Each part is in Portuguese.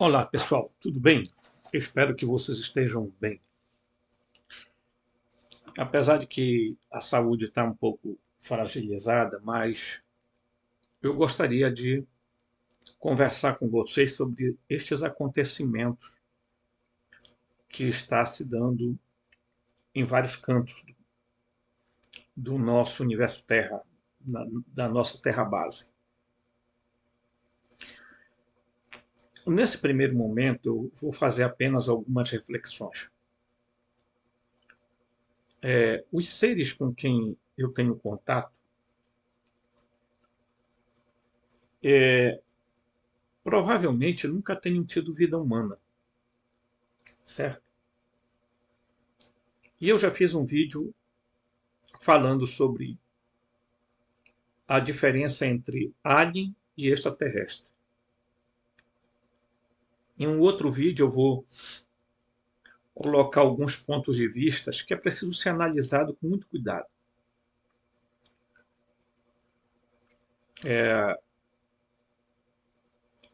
Olá pessoal, tudo bem? Eu espero que vocês estejam bem. Apesar de que a saúde está um pouco fragilizada, mas eu gostaria de conversar com vocês sobre estes acontecimentos que está se dando em vários cantos do nosso universo Terra, da nossa Terra base. Nesse primeiro momento, eu vou fazer apenas algumas reflexões. Os seres com quem eu tenho contato provavelmente nunca tenham tido vida humana, certo? E eu já fiz um vídeo falando sobre a diferença entre alien e extraterrestre. Em um outro vídeo eu vou colocar alguns pontos de vista que é preciso ser analisado com muito cuidado.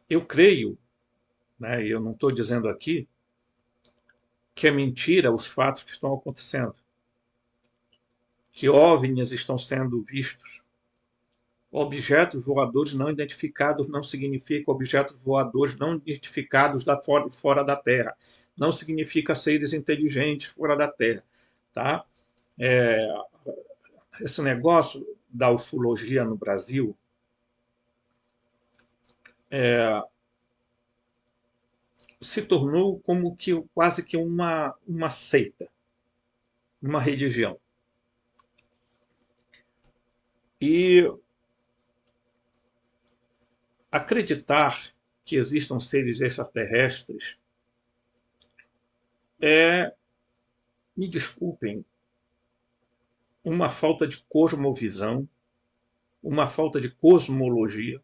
Eu creio, né, eu não estou dizendo aqui, que é mentira os fatos que estão acontecendo. Que OVNIs estão sendo vistos. Objetos voadores não identificados não significa objetos voadores não identificados fora da Terra. Não significa seres inteligentes fora da Terra. Tá? É, esse negócio da ufologia no Brasil se tornou como que quase que uma seita, uma religião. E acreditar que existam seres extraterrestres me desculpem, uma falta de cosmovisão, uma falta de cosmologia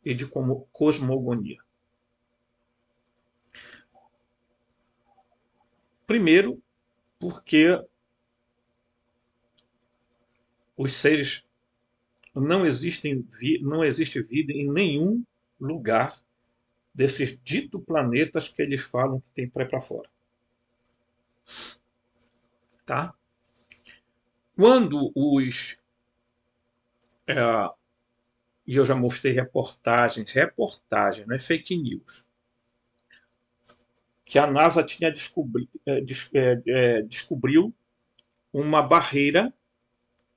e de cosmogonia. Primeiro, porque os seres não existe vida em nenhum lugar desses dito planetas que eles falam que tem para fora. Tá? Quando e eu já mostrei reportagem, não é fake news, que a NASA tinha descobriu uma barreira,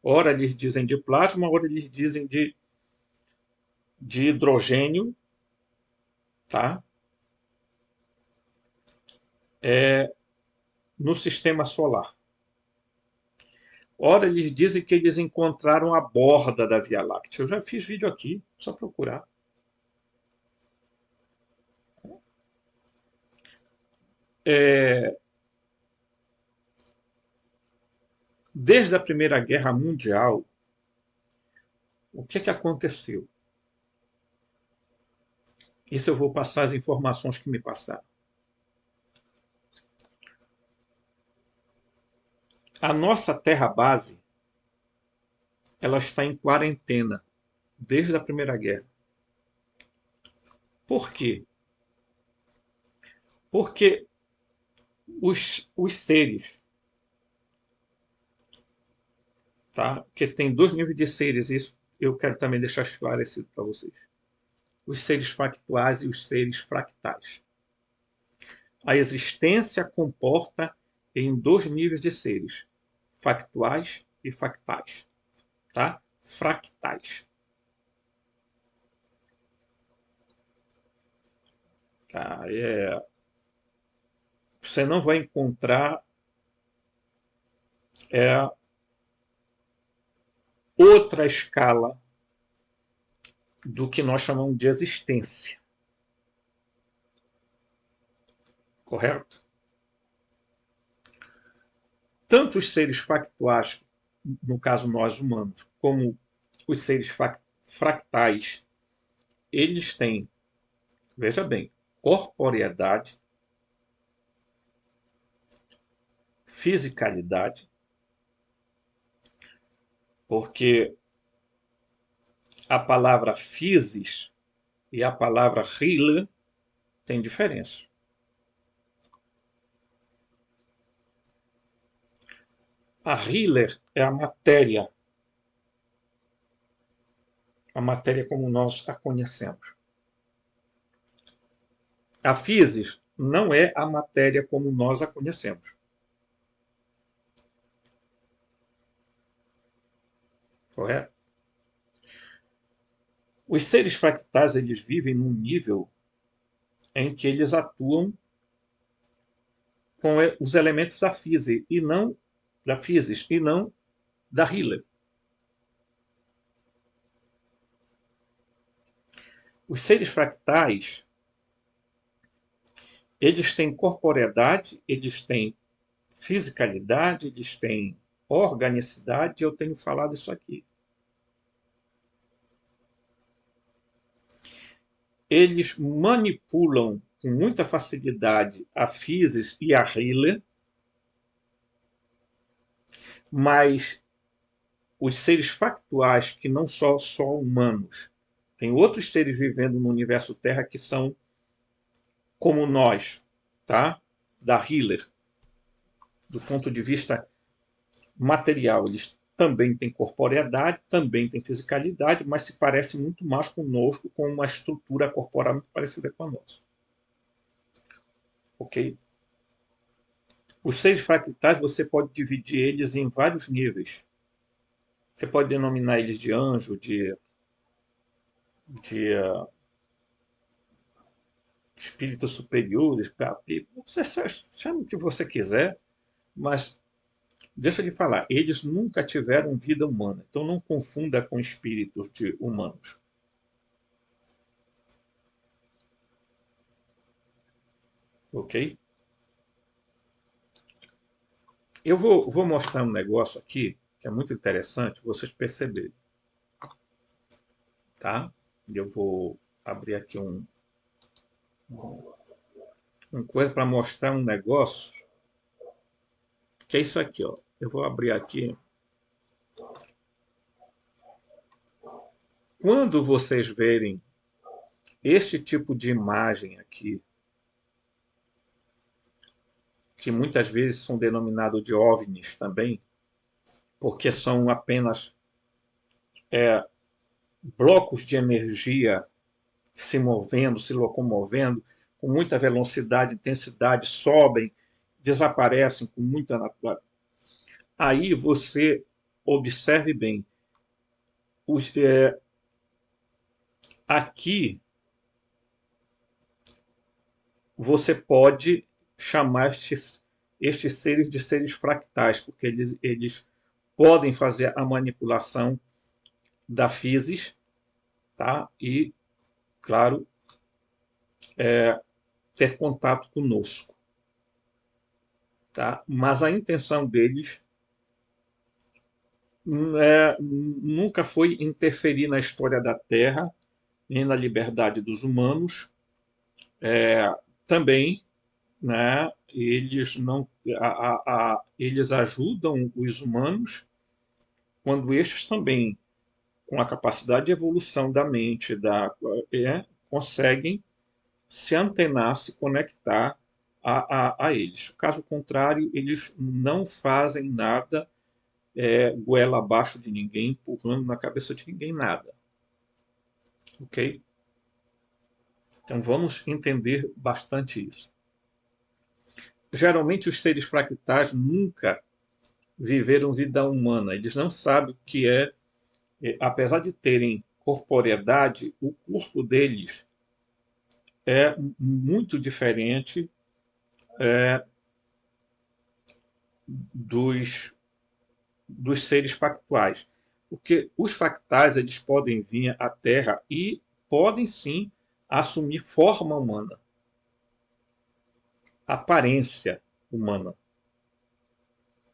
ora eles dizem de plasma, ora eles dizem de hidrogênio, tá? No sistema solar. Ora, eles dizem que eles encontraram a borda da Via Láctea. Eu já fiz vídeo aqui, só procurar. Desde a Primeira Guerra Mundial, o que aconteceu? Isso eu vou passar as informações que me passaram. A nossa terra base, ela está em quarentena desde a Primeira Guerra. Por quê? Porque os seres, tá? Que tem dois níveis de seres, isso eu quero também deixar esclarecido para vocês. Os seres factuais e os seres fractais. A existência comporta em dois níveis de seres, factuais e factais. Tá? Fractais. Tá? Você não vai encontrar outra escala do que nós chamamos de existência. Correto? Tanto os seres factuais, no caso nós humanos, como os seres fractais, eles têm, veja bem, corporeidade, fisicalidade, porque a palavra physis e a palavra hila tem diferença. A Hiller é a matéria como nós a conhecemos. A physis não é a matéria como nós a conhecemos. Correto? Os seres fractais, eles vivem num nível em que eles atuam com os elementos da physis e não da Hiller. Os seres fractais, eles têm corporeidade, eles têm fisicalidade, eles têm organicidade, eu tenho falado isso aqui. Eles manipulam com muita facilidade a physis e a Hiller, mas os seres factuais, que não são só humanos, tem outros seres vivendo no universo Terra que são como nós, tá? Da Hiller, do ponto de vista material. Eles também têm corporeidade, também têm fisicalidade, mas se parecem muito mais conosco, com uma estrutura corporal muito parecida com a nossa. Ok? Os seres fractais, você pode dividir eles em vários níveis. Você pode denominar eles de anjo, de espíritos superiores, você chama o que você quiser, mas deixa eu lhe falar, eles nunca tiveram vida humana, então não confunda com espíritos de humanos. Ok? Eu vou mostrar um negócio aqui que é muito interessante vocês perceberem. Tá? Eu vou abrir aqui um coisa para mostrar um negócio que é isso aqui, ó. Eu vou abrir aqui. Quando vocês verem este tipo de imagem aqui, que muitas vezes são denominados de OVNIs também, porque são apenas blocos de energia se movendo, se locomovendo, com muita velocidade, intensidade, sobem, desaparecem com muita naturalidade. Aí você observe bem. Aqui você pode chamar estes seres de seres fractais, porque eles podem fazer a manipulação da physis, tá? E, claro, ter contato conosco. Tá? Mas a intenção deles nunca foi interferir na história da Terra, nem na liberdade dos humanos. Também, né, eles ajudam os humanos quando estes também, com a capacidade de evolução da mente, conseguem se antenar, se conectar a eles. Caso contrário, eles não fazem nada goela abaixo de ninguém, empurrando na cabeça de ninguém nada. Ok? Então vamos entender bastante isso. Geralmente os seres fractais nunca viveram vida humana. Eles não sabem o que apesar de terem corporeidade, o corpo deles é muito diferente dos seres factuais. Porque os factais eles podem vir à Terra e podem sim assumir forma humana, aparência humana,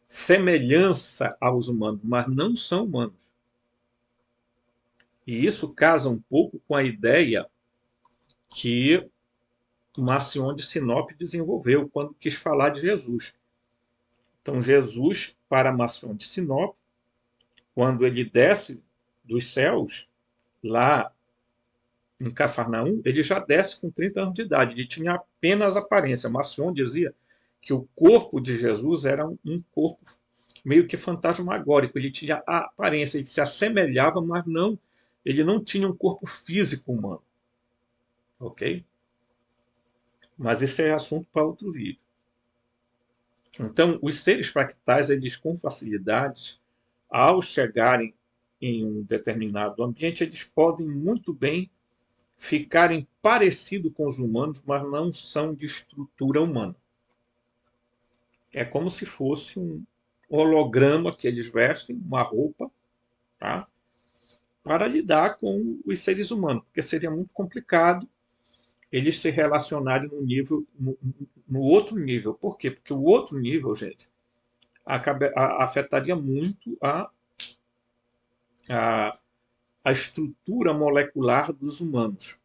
semelhança aos humanos, mas não são humanos. E isso casa um pouco com a ideia que Marcion de Sinop desenvolveu quando quis falar de Jesus. Então, Jesus, para Marcion de Sinop, quando ele desce dos céus, lá em Cafarnaum, ele já desce com 30 anos de idade. Ele tinha apenas aparência. Marcion dizia que o corpo de Jesus era um corpo meio que fantasmagórico. Ele tinha a aparência, ele se assemelhava, mas não, ele não tinha um corpo físico humano. Ok? Mas esse é assunto para outro vídeo. Então, os seres fractais, eles com facilidade, ao chegarem em um determinado ambiente, eles podem muito bem ficarem parecidos com os humanos, mas não são de estrutura humana. É como se fosse um holograma que eles vestem, uma roupa, tá? Para lidar com os seres humanos, porque seria muito complicado eles se relacionarem no nível, no outro nível. Por quê? Porque o outro nível, gente, afetaria muito a, a estrutura molecular dos humanos.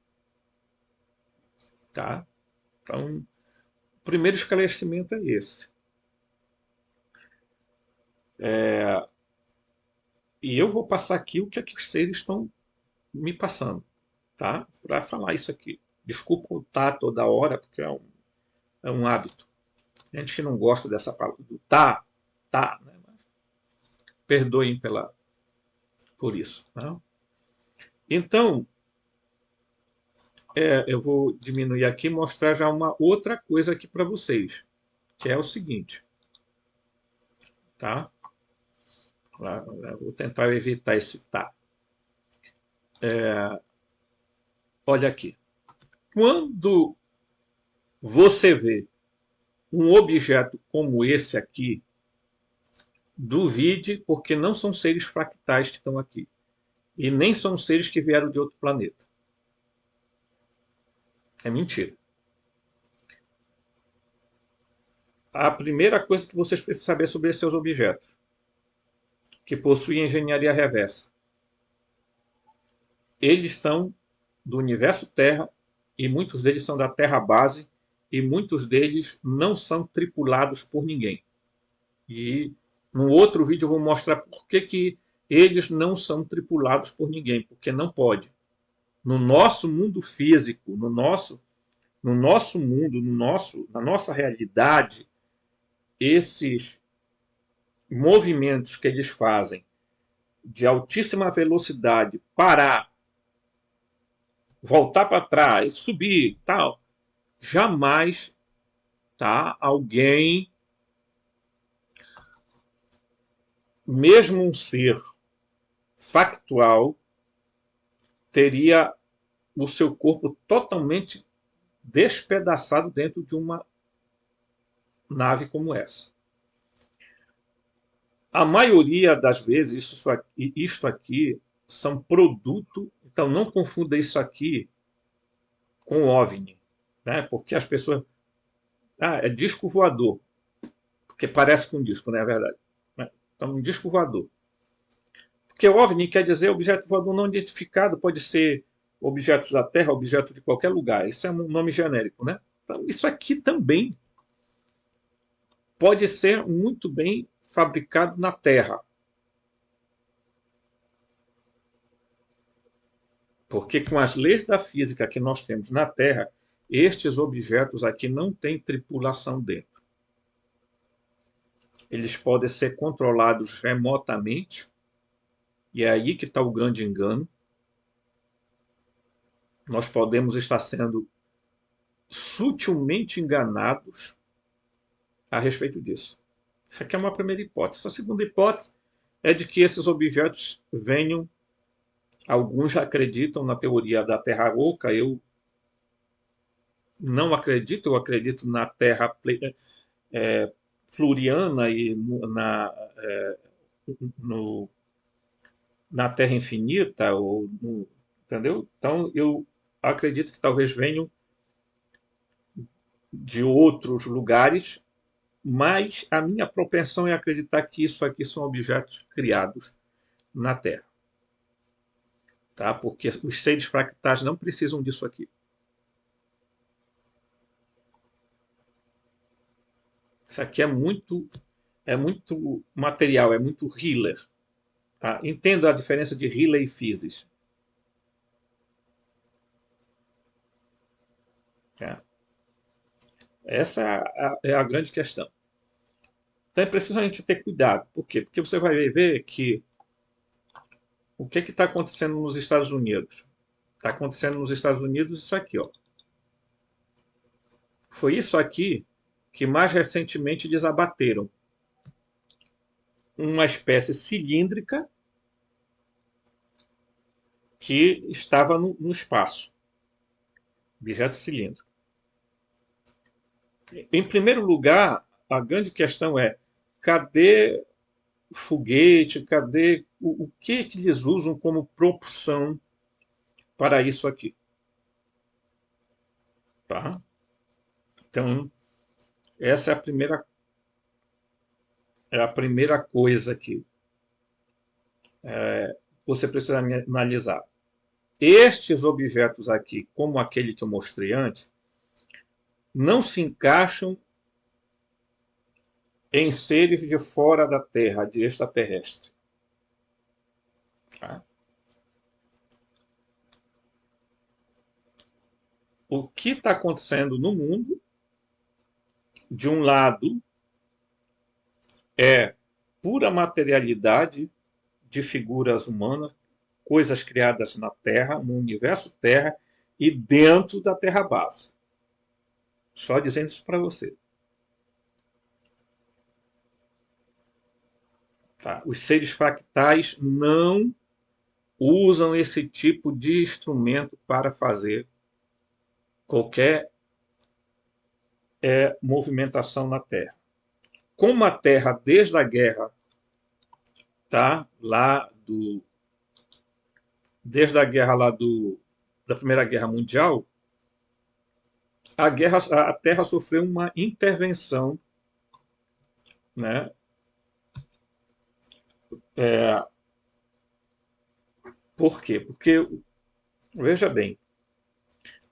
Tá? Então, o primeiro esclarecimento é esse. E eu vou passar aqui o que, é que os seres estão me passando, tá? Para falar isso aqui. Desculpa o tá toda hora, porque é um hábito. Gente que não gosta dessa palavra do tá, né? Perdoem por isso. Tá? Então, eu vou diminuir aqui e mostrar já uma outra coisa aqui para vocês, que é o seguinte. Tá? Vou tentar evitar esse tá. Olha aqui. Quando você vê um objeto como esse aqui, duvide, porque não são seres fractais que estão aqui. E nem são seres que vieram de outro planeta. É mentira. A primeira coisa que vocês precisam saber sobre esses objetos, que possuem engenharia reversa, eles são do universo Terra e muitos deles são da Terra base e muitos deles não são tripulados por ninguém. E no outro vídeo eu vou mostrar por que eles não são tripulados por ninguém, porque não pode. No nosso mundo físico, no nosso mundo, na nossa realidade, esses movimentos que eles fazem de altíssima velocidade, parar, voltar para trás, subir, tal, jamais, tá, alguém, mesmo um ser factual, teria o seu corpo totalmente despedaçado dentro de uma nave como essa. A maioria das vezes, isto aqui são produto, então não confunda isso aqui com OVNI, né? Porque as pessoas... é disco voador, porque parece com um disco, não é verdade? Então, um disco voador. Porque OVNI quer dizer objeto voador não identificado, pode ser objetos da Terra, objeto de qualquer lugar. Isso é um nome genérico, né? Então, isso aqui também pode ser muito bem fabricado na Terra. Porque com as leis da física que nós temos na Terra, estes objetos aqui não têm tripulação dentro. Eles podem ser controlados remotamente, e é aí que está o grande engano. Nós podemos estar sendo sutilmente enganados a respeito disso. Isso aqui é uma primeira hipótese. A segunda hipótese é de que esses objetos venham... Alguns já acreditam na teoria da Terra oca. Eu não acredito, eu acredito na Terra pluriana e na Terra infinita, entendeu? Então eu acredito que talvez venham de outros lugares, mas a minha propensão é acreditar que isso aqui são objetos criados na Terra. Tá? Porque os seres fractais não precisam disso aqui. Isso aqui é muito material, é muito healer. Tá? Entenda a diferença de healer e physis. Né? Essa é a grande questão. Então é preciso a gente ter cuidado. Por quê? Porque você vai ver que o que está acontecendo nos Estados Unidos? Está acontecendo nos Estados Unidos isso aqui, ó. Foi isso aqui que mais recentemente eles abateram. Uma espécie cilíndrica que estava no espaço. Objeto cilíndrico. Em primeiro lugar, a grande questão é: cadê o foguete? Cadê o que eles usam como propulsão para isso aqui? Tá? Então, essa é a primeira coisa que você precisa analisar. Estes objetos aqui, como aquele que eu mostrei antes, não se encaixam em seres de fora da Terra, de extraterrestre. Tá? O que está acontecendo no mundo, de um lado, é pura materialidade de figuras humanas, coisas criadas na Terra, no universo Terra e dentro da Terra base. Só dizendo isso para você. Tá? Os seres fractais não usam esse tipo de instrumento para fazer qualquer movimentação na Terra. Como a Terra, desde a guerra, tá? Desde a guerra da Primeira Guerra Mundial, a Terra sofreu uma intervenção, né? Por quê? Porque, veja bem,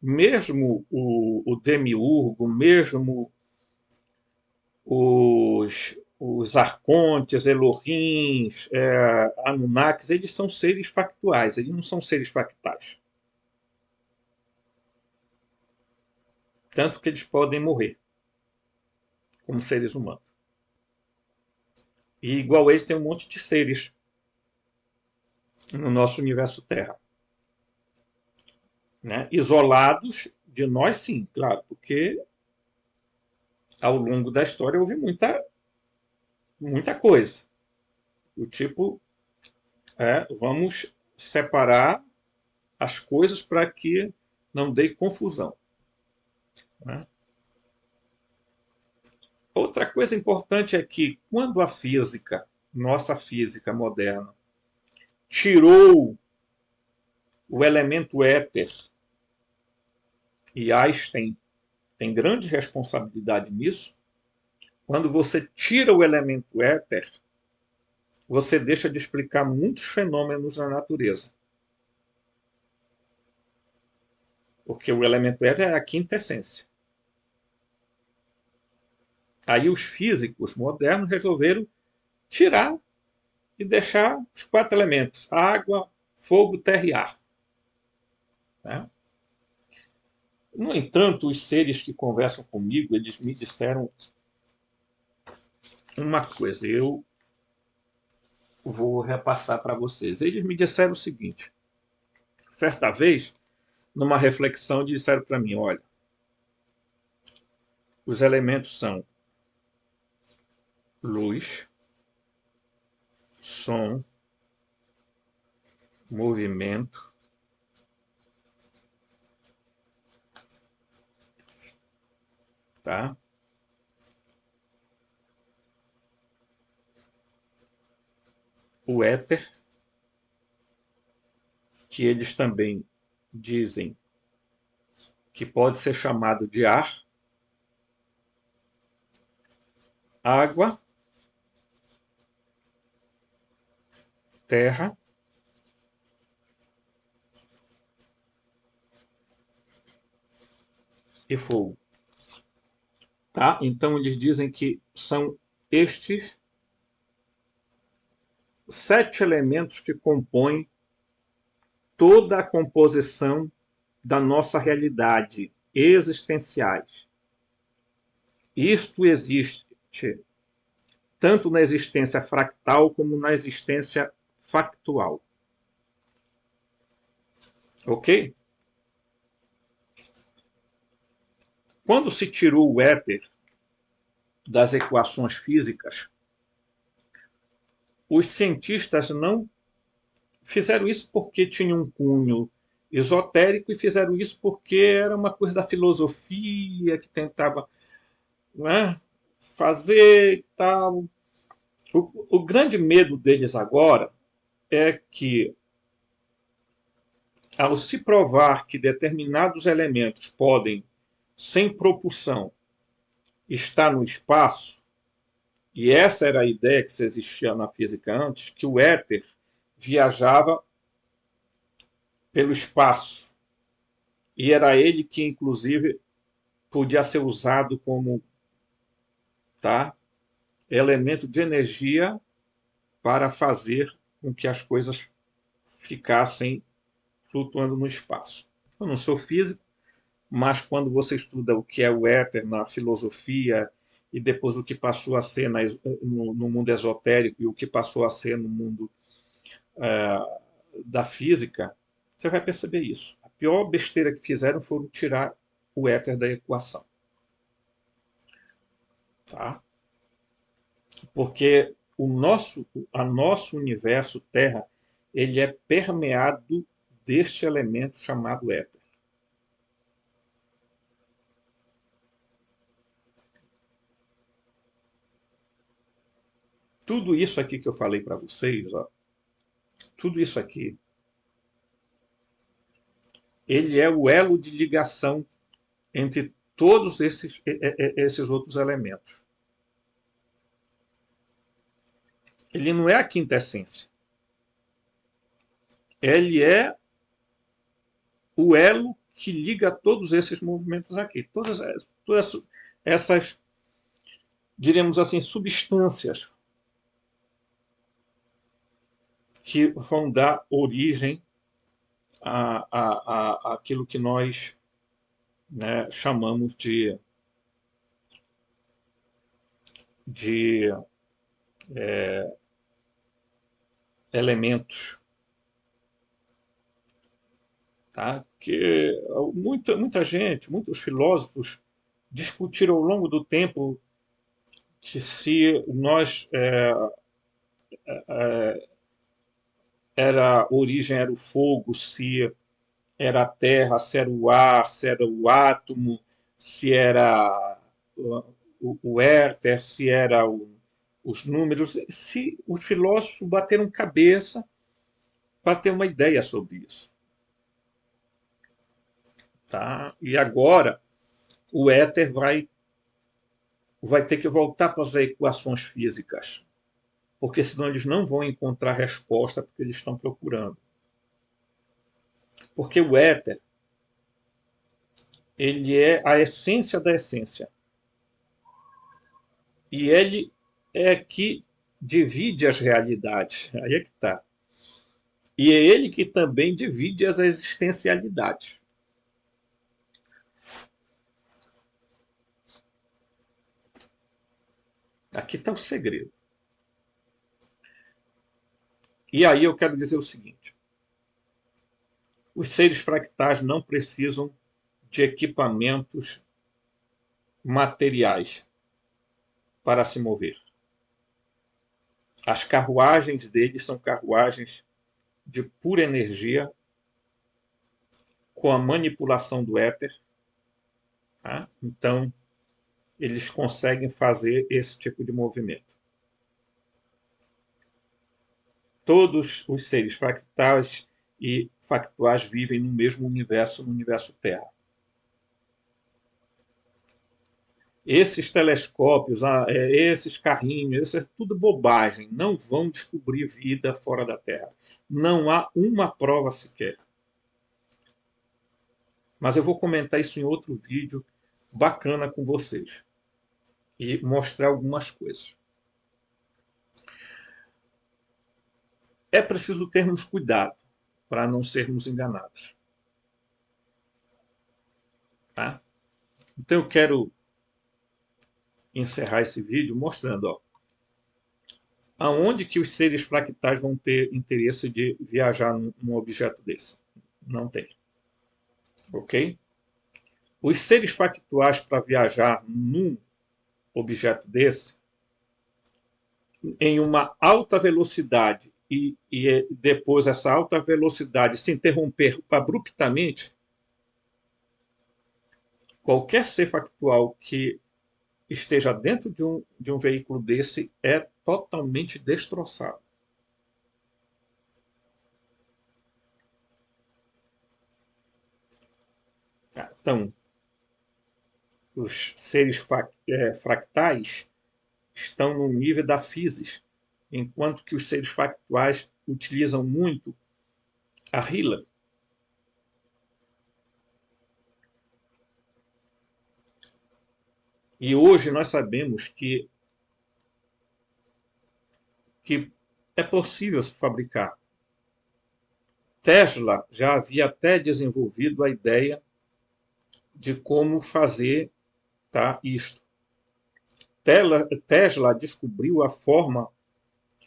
mesmo o Demiurgo, mesmo os arcontes, Elohims, Anunnakis, eles são seres factuais, eles não são seres fractais. Tanto que eles podem morrer como seres humanos. E igual a eles tem um monte de seres no nosso universo Terra. Né? Isolados de nós, sim, claro, porque ao longo da história houve muita coisa. O tipo, vamos separar as coisas para que não dê confusão. Né? Outra coisa importante é que quando a física, nossa física moderna, tirou o elemento éter, e Einstein tem grande responsabilidade nisso, quando você tira o elemento éter, você deixa de explicar muitos fenômenos na natureza. Porque o elemento éter é a quinta essência. Aí os físicos modernos resolveram tirar e deixar os 4 elementos: água, fogo, terra e ar. Né? No entanto, os seres que conversam comigo, eles me disseram uma coisa, eu vou repassar para vocês. Eles me disseram o seguinte: certa vez, numa reflexão, disseram para mim: olha, os elementos são luz, som, movimento, tá? O éter, que eles também dizem que pode ser chamado de ar, água, terra e fogo. Tá? Então eles dizem que são estes 7 elementos que compõem toda a composição da nossa realidade existenciais. Isto existe tanto na existência fractal como na existência factual. Ok? Quando se tirou o éter das equações físicas, os cientistas não fizeram isso porque tinham um cunho esotérico e fizeram isso porque era uma coisa da filosofia que tentava, né, fazer e tal. O grande medo deles agora é que, ao se provar que determinados elementos podem, sem propulsão, estar no espaço, e essa era a ideia que se existia na física antes, que o éter viajava pelo espaço. E era ele que, inclusive, podia ser usado como, tá, elemento de energia para fazer com que as coisas ficassem flutuando no espaço. Eu não sou físico, mas quando você estuda o que é o éter na filosofia e depois o que passou a ser no mundo esotérico e o que passou a ser no mundo da física, você vai perceber isso. A pior besteira que fizeram foi tirar o éter da equação. Tá? Porque a nosso universo Terra, ele é permeado deste elemento chamado éter. Tudo isso aqui que eu falei para vocês, ó, tudo isso aqui, ele é o elo de ligação entre todos esses outros elementos. Ele não é a quinta essência. Ele é o elo que liga todos esses movimentos aqui. Todas essas, diríamos assim, substâncias que vão dar origem àquilo que nós, né, chamamos de elementos. Tá? Que muita gente, muitos filósofos discutiram ao longo do tempo que se nós a origem era o fogo, se era a terra, se era o ar, se era o átomo, se era o éter, se era os números. Se os filósofos bateram cabeça para ter uma ideia sobre isso. Tá? E agora o éter vai ter que voltar para as equações físicas, porque senão eles não vão encontrar resposta porque eles estão procurando. Porque o éter, ele é a essência da essência. E ele é que divide as realidades. Aí é que está. E é ele que também divide as existencialidades. Aqui está o segredo. E aí eu quero dizer o seguinte: os seres fractais não precisam de equipamentos materiais para se mover. As carruagens deles são carruagens de pura energia, com a manipulação do éter. Tá? Então, eles conseguem fazer esse tipo de movimento. Todos os seres fractais e factuais vivem no mesmo universo, no universo Terra. Esses telescópios, esses carrinhos, isso é tudo bobagem. Não vão descobrir vida fora da Terra. Não há uma prova sequer. Mas eu vou comentar isso em outro vídeo bacana com vocês e mostrar algumas coisas. É preciso termos cuidado para não sermos enganados. Tá? Então eu quero encerrar esse vídeo mostrando, ó, aonde que os seres fractais vão ter interesse de viajar num objeto desse. Não tem. Ok? Os seres factuais para viajar num objeto desse, em uma alta velocidade, e depois essa alta velocidade se interromper abruptamente, qualquer ser factual que esteja dentro de um veículo desse é totalmente destroçado. Então, os seres fractais estão no nível da physis, enquanto que os seres factuais utilizam muito a Hila. E hoje nós sabemos que é possível se fabricar. Tesla já havia até desenvolvido a ideia de como fazer, tá, isto. Tesla descobriu a forma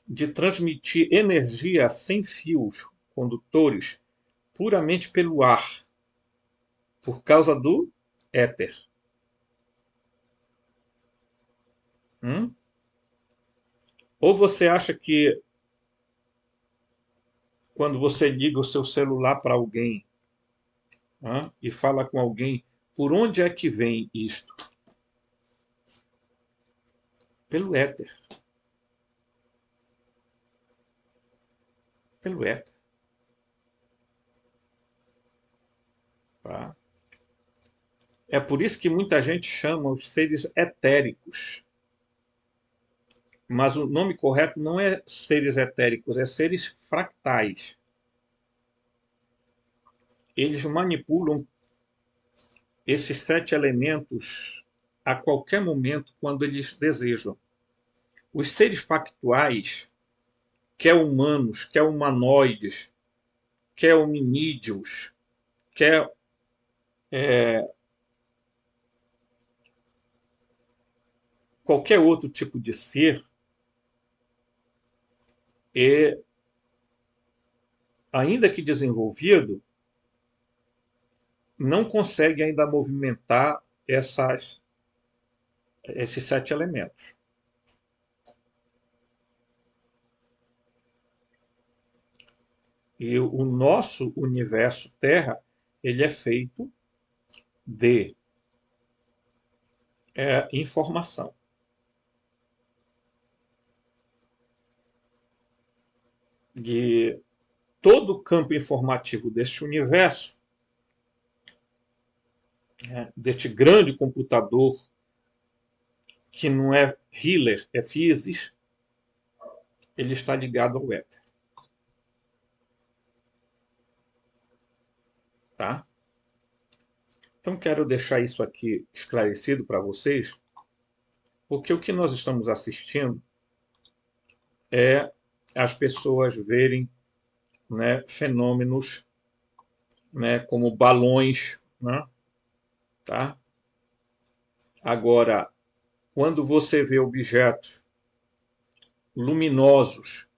de transmitir energia sem fios condutores puramente pelo ar, por causa do éter. Ou você acha que quando você liga o seu celular para alguém, e fala com alguém, por onde é que vem isto? Pelo éter. Pelo éter. Tá? É por isso que muita gente chama os seres etéricos. Mas o nome correto não é seres etéricos, é seres fractais. Eles manipulam esses 7 elementos a qualquer momento quando eles desejam. Os seres factuais, quer humanos, quer humanoides, quer hominídeos, quer qualquer outro tipo de ser, ainda que desenvolvido, não consegue ainda movimentar esses 7 elementos. E o nosso universo Terra, ele é feito de informação. E todo o campo informativo deste universo, deste grande computador, que não é Hiller, é physis, ele está ligado ao éter. Tá? Então, quero deixar isso aqui esclarecido para vocês, porque o que nós estamos assistindo é as pessoas verem, né, fenômenos, né, como balões. Né? Tá? Agora, quando você vê objetos luminosos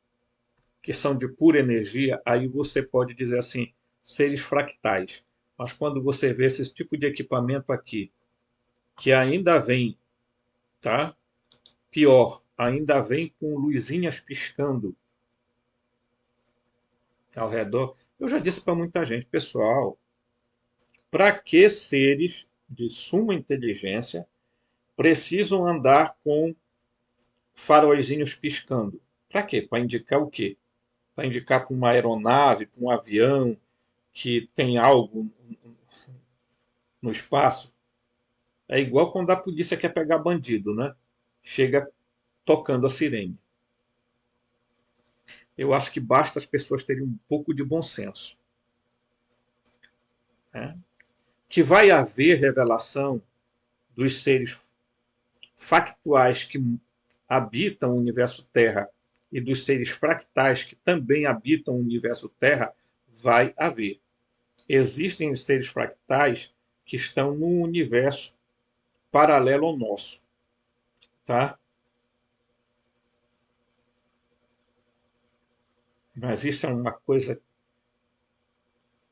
que são de pura energia, aí você pode dizer assim, seres fractais. Mas quando você vê esse tipo de equipamento aqui, que ainda vem, tá? Pior, ainda vem com luzinhas piscando ao redor. Eu já disse para muita gente, pessoal, para que seres de suma inteligência precisam andar com faróizinhos piscando? Para quê? Para indicar o quê? Para indicar para uma aeronave, para um avião que tem algo no espaço? É igual quando a polícia quer pegar bandido, né? Chega tocando a sirene. Eu acho que basta as pessoas terem um pouco de bom senso. Né? Que vai haver revelação dos seres factuais que habitam o universo Terra e dos seres fractais que também habitam o universo Terra, vai haver. Existem os seres fractais que estão no universo paralelo ao nosso, tá? Mas isso é uma coisa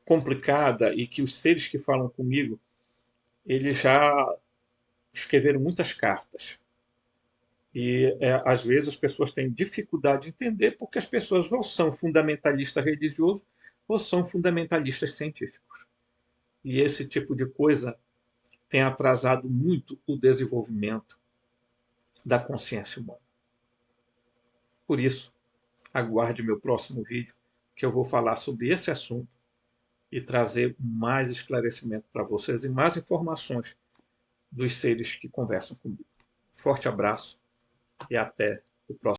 complicada e que os seres que falam comigo, eles já escreveram muitas cartas. E às vezes as pessoas têm dificuldade de entender porque as pessoas ou são fundamentalistas religiosos ou são fundamentalistas científicos. E esse tipo de coisa tem atrasado muito o desenvolvimento da consciência humana. Por isso, aguarde meu próximo vídeo, que eu vou falar sobre esse assunto e trazer mais esclarecimento para vocês e mais informações dos seres que conversam comigo. Forte abraço e até o próximo.